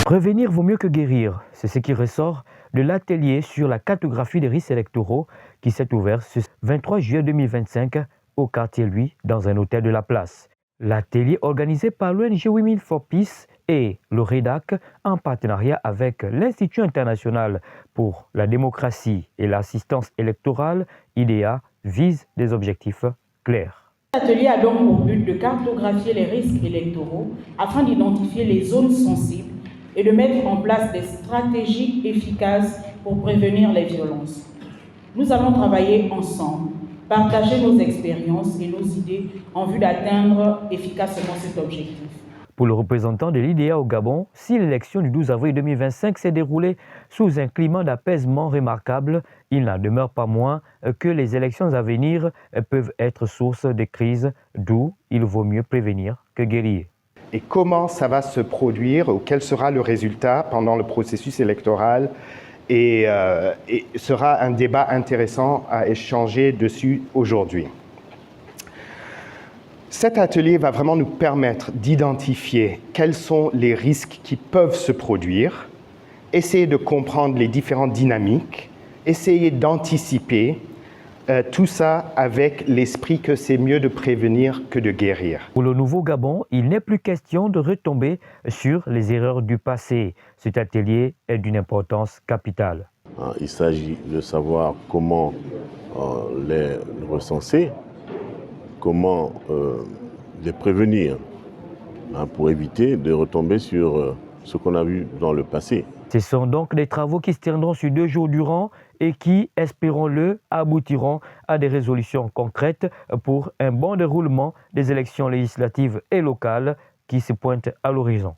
Prévenir vaut mieux que guérir, c'est ce qui ressort de l'atelier sur la cartographie des risques électoraux qui s'est ouvert ce 23 juillet 2025 au quartier Louis dans un hôtel de la place. L'atelier organisé par l'ONG Women for Peace et le REDAC en partenariat avec l'Institut international pour la démocratie et l'assistance électorale, IDEA, vise des objectifs clairs. Cet atelier a donc pour but de cartographier les risques électoraux afin d'identifier les zones sensibles et de mettre en place des stratégies efficaces pour prévenir les violences. Nous allons travailler ensemble, partager nos expériences et nos idées en vue d'atteindre efficacement cet objectif. Pour le représentant de l'IDEA au Gabon, si l'élection du 12 avril 2025 s'est déroulée sous un climat d'apaisement remarquable, il n'en demeure pas moins que les élections à venir peuvent être source de crises, d'où il vaut mieux prévenir que guérir. Et comment ça va se produire, ou quel sera le résultat pendant le processus électoral et sera un débat intéressant à échanger dessus aujourd'hui. Cet atelier va vraiment nous permettre d'identifier quels sont les risques qui peuvent se produire, essayer de comprendre les différentes dynamiques, essayer d'anticiper tout ça avec l'esprit que c'est mieux de prévenir que de guérir. Pour le nouveau Gabon, il n'est plus question de retomber sur les erreurs du passé. Cet atelier est d'une importance capitale. Il s'agit de savoir comment les recenser, comment les prévenir pour éviter de retomber sur ce qu'on a vu dans le passé. Ce sont donc des travaux qui se tiendront sur 2 jours durant et qui, espérons-le, aboutiront à des résolutions concrètes pour un bon déroulement des élections législatives et locales qui se pointent à l'horizon.